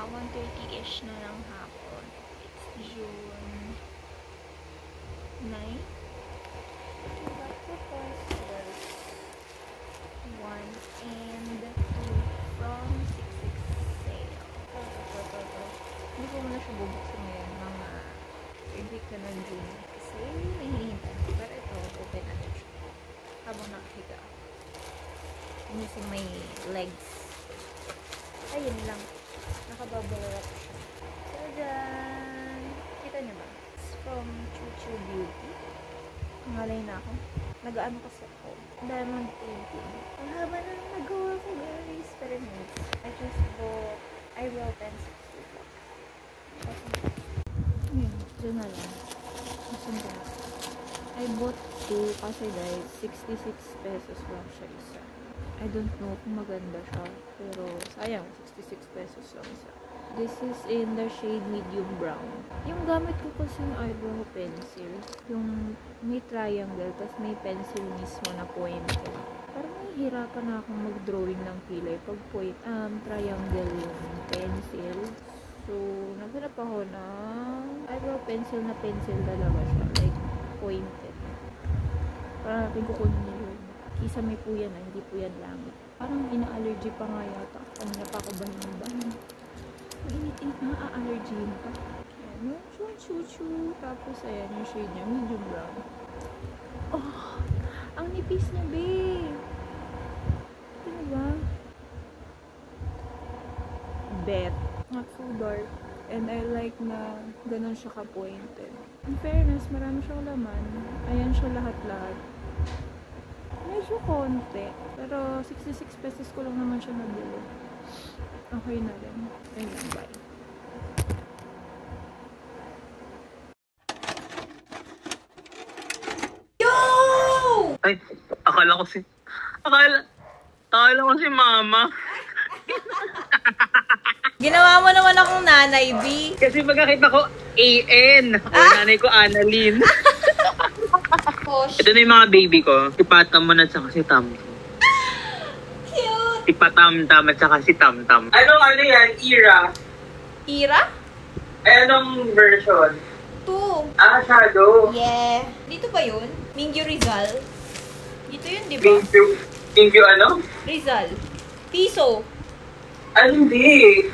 1:30ish na ng hapon. It's June 9. One and two from 66 sale. Hindi ko muna siya bubuksan ngayon. Mga week na ng June. Kasi nahihintay na. Pero ito, open natin siya. Habang nakahiga. Using my legs. Ayun lang. Nakabubble wrap siya. So, dyan. Kita niyo ba? It's from Chuchu Beauty. Pangalay na ako. Nag-ano kasi ako. Diamond painting. Ang haba na nagawa ko, guys. Pero nice. I just bought eyebrow pencils. Ayun. Dyan na lang. I bought 2 kasi guys, 66 pesos lang siya isa. I don't know kung maganda siya. Pero sayang, 66 pesos lang isa. This is in the shade medium brown. Yung gamit ko kasi yung eyebrow pencil, yung may triangle, tapos may pencil mismo na pointed. Parang nahihirapan na akong mag-drawing ng kilay pag triangle yung pencil. So, naghanap ako ng eyebrow pencil na pencil talaga siya. Like, pointed. Parang natin kukunin nila. Kisame po yan, hindi po yan langit. Parang ina-allergy pa nga yata. Kanina pa ako bahin-bahin. Mainit-init na, a-allergyin pa. Ayan, yung chuchu. Tapos, ayan, yung shade niya, medium brown. Oh! Ang nipis niya, babe! Ano ba? Bet. Not so dark. And I like na ganun siya ka-pointed. In fairness, marami siyang laman. Ayan siya lahat-lahat. Medyo konti. Pero 66 pesos ko lang naman siya nabili. Okay na rin. Ayun, bye. Yo! Ay, akala ko si mama. Ginawa mo naman akong nanay, B. Kasi magkakita ko AN. O, nanay ko Annalyn. Ito na yung mga baby ko. Si Patamon at saka si Tamtam. Cute! Si Patamtam at saka si Tamtam. Anong ano yan? Ira? Ira? Ay, anong version? 2. Ah, Shadow. Yeah. Dito ba yun? Mingyu Rizal? Dito yun, di ba? Mingyu ano? Rizal. Piso. Ah, hindi.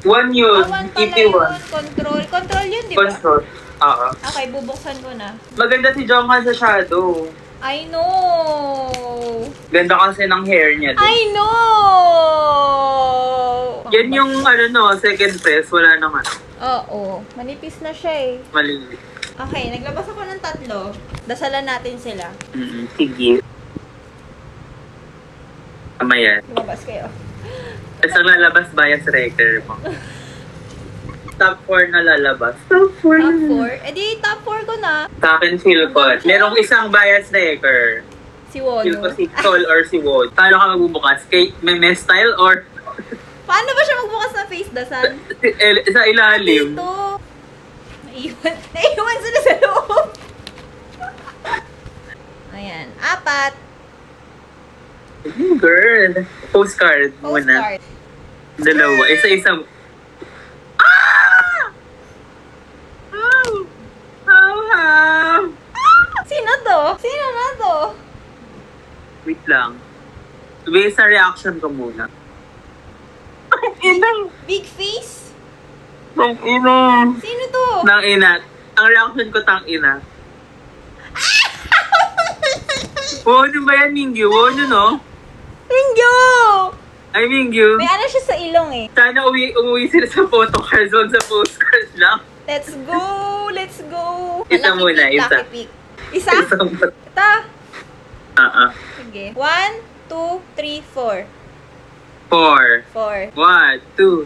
One yun. Awan pala EP1. yun. Control. Control yun, di ba? Control. Oo. Okay, bubuksan ko na. Maganda si Jonghan sa Shadow. I know! Ganda kasi ng hair niya. I know! Yan yung ano no, second press. Wala nang ano. Oo. Manipis na siya eh. Malinis. Okay, naglabas ako ng 3. Dasalan natin sila. Sige. Tama yan. Lumabas kayo. Tapos ang lalabas bias wrecker mo. Top 4 na lalabas. Top 4 Top 4? Eh di, top 4 ko na. Sa akin, feel ko. Merong isang bias wrecker. Si Wono. Feel ko si Sol or si Wod. Paano ka magbubukas? Kay meme style or Paano ba siya magbukas ng face dasan? sa ilalim? Dito. Naiwan sila sa loob. Ayan. 4. Girl. Postcard muna. Postcard. Dalawa. Isa-isa. Ah! How? Sino to? Sino na to? Wait lang. Based sa reaction ko muna. Inang. Big face? Tang ina. Sino to? Tang ina. Ang reaction ko tang ina. Wono ba yan, Mingyu? Wono, no? Mingyu! Ay, Mingyu. May ano siya sa ilong eh. Sana umuwi sila sa photo cards, wag sa postcards lang. Let's go! Let's go! Isa Lucky muna, pick, isa. lucky pick. Isa? Ito. Sige. 1, 2, 3, 4. 4. 4. 1, 2.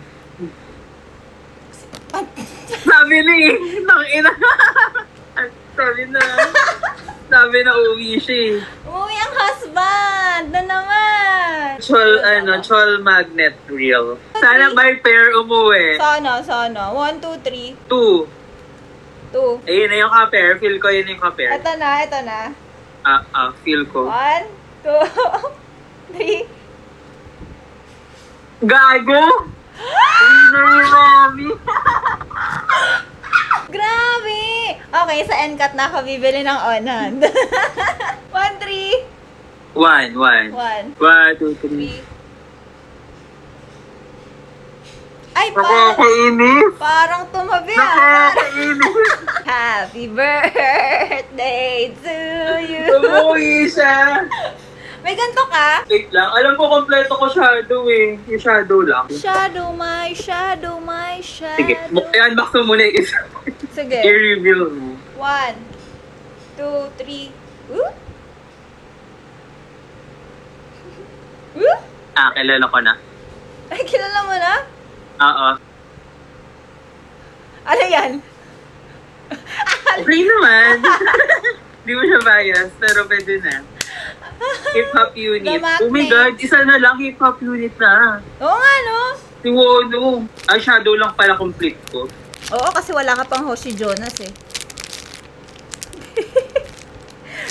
Sabi na eh. Tang ina. Sabi na uwi siya eh. Umuwi ang husband! Na naman! Chol magnet reel. Sana by pair umuwi. Sana. 1, 2, 3. 2. 2. Ayun na yung ka-pair. Feel ko yun yung ka-pair. Ito na. Feel ko. 1, 2, 3. Gago! Winner ni Mami! Grabe! Okay, sa NCAT na ako bibili ng on-hand. 1, 3. 1, 1. 1, 1, 2, 3. 3. Ay, Nakakainis! parang tumabi Nakakainis! Happy birthday to you! Tumuhi siya! May ganito ka? Wait lang. Alam ko, kompleto ko shadow eh. Yung shadow lang. Shadow, my shadow, my shadow. Sige, i-unbox mo muna yung isa. Sige. I-reveal mo. 1, 2, 3. Ooh? Ooh? Kilala ko na. Ay, kilala mo na? Oo. Ano yan? Okay naman. Di mo siya bias, pero pwede na. Hip-hop unit. Oh my God, isa na lang hip-hop unit na. Oo nga, no? Si Wono. Shadow lang pala complete ko. Oo, kasi wala ka pang host si Jonas eh.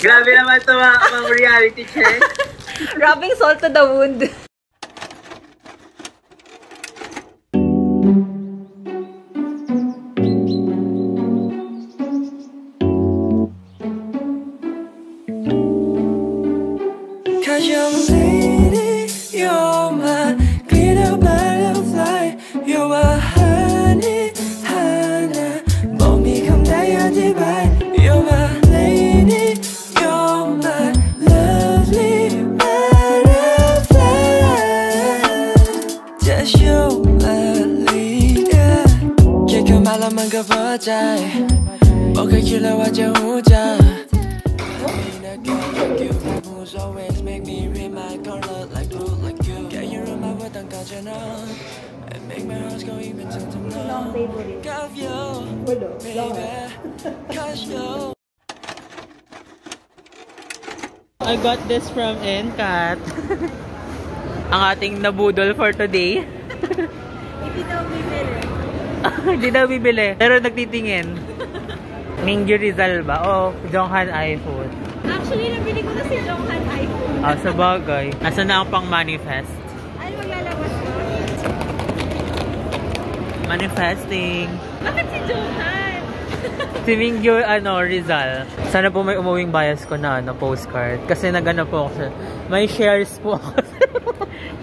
Grabe naman ito mga reality check. Rubbing salt to the wound. Cause you're my lady, you're my glitter butterfly, you're my honey, honey, 몸이 감다야지 말. You're my lady, you're my lovely butterfly. Just you're my leader. 기가 말라만 가보자. 뭐가 길러와줘 후자. Always make me read my color like blue, like you. Can you remember the color? And make my heart go even to the moon. Got you, baby, got you. I got this from NCAT. Ang ating nabudol for today. Hindi daw bibili. Hindi daw bibili. Pero nagtitingin. Mingyu Rizal ba? O Jonghan iPhone. Actually, nabili ko na si Jonghan iPhone. Sa bagay. Asa na ang pang manifest? Ano maglalabas ko? Manifesting. Bakit si Jonghan? Si Mingyu, Rizal. Sana po may umuwing bias ko na, postcard. Kasi nagana po ako siya. May shares po ako.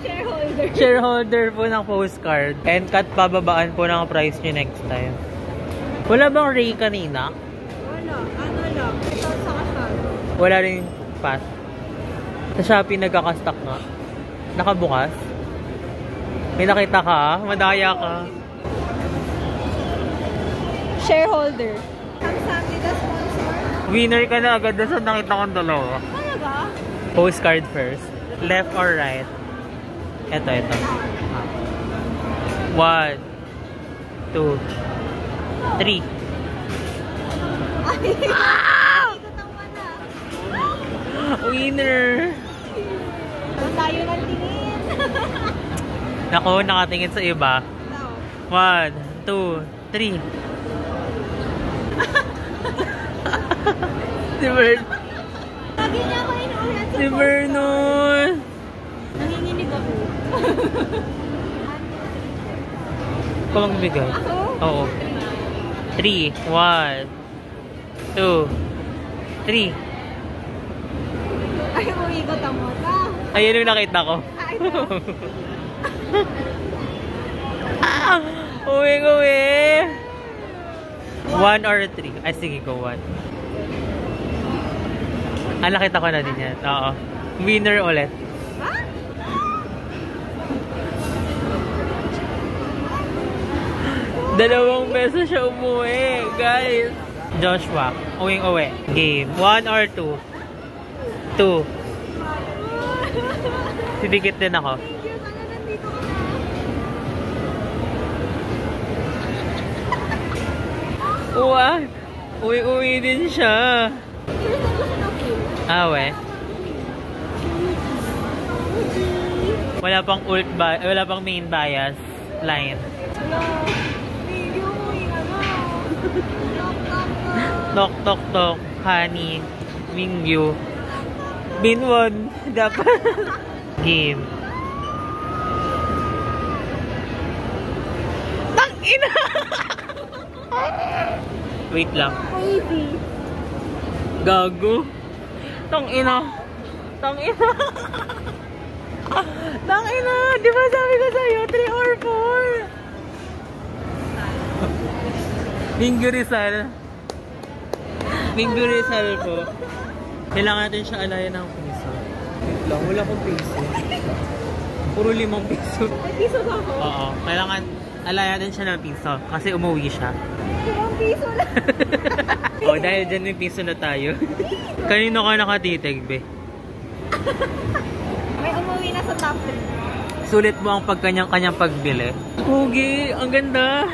Shareholder. Shareholder po ng postcard. And cut pababaan po ng price nyo next time. Wala bang Ray kanina? Wala. Ano lang? Ito sa kasal. Wala rin pass. Sa Shopee nagkakastock nga. Nakabukas. May nakita ka? Madaya ka. Shareholder. Kamsaki the sponsor. Winner ka na agad doon sa nakita kong dalawa. Talaga? Postcard first. Left or right? Ito. 1, 2, 3. Winner! Tayo ng tingin. Naku, nakatingin sa iba. 1, 2, 3. Si Bern. Lagi niya ako inuulan sa Si Vernon. Nanginginig ako. Ikaw magbigay. Ako? Oo. 3, 1, 2, 3. Ay, umigot ang mata. Ayun yung nakita ko. Ay, ito. Uwi. 1 or 3? Ay, sige, go 1. Nakita ko na din yan. Oo. Winner ulit. Ha? Dalawang beses siya umuwi, guys. Joshua, uwing-uwi. Game. 1 or 2? 2. Sidikit din ako. Uwa, uwi-uwi din siya. We. Wala pang wala pang main bias line. Tok tok tok, honey, Mingyu. Binwon, dapat. Game. Wait lang. Maybe. Gago. Tangina. Tangina. Tangina. Di ba sabi ko sa'yo, 3 or 4? Minggu Rizal. Minggu Rizal po. Kailangan natin siya alayan ng piso. Wait lang, wala akong piso. Puro 5 piso. May piso ba ako? Oo, kailangan alayan natin siya ng piso. Kasi umuwi siya. 5 piso lang. O, dahil dyan may piso na tayo. Kanino ka nakatitig, be? May umuwi na sa top 3. Sulit mo ang pagkanyang-kanyang pagbili. Pugi, ang ganda.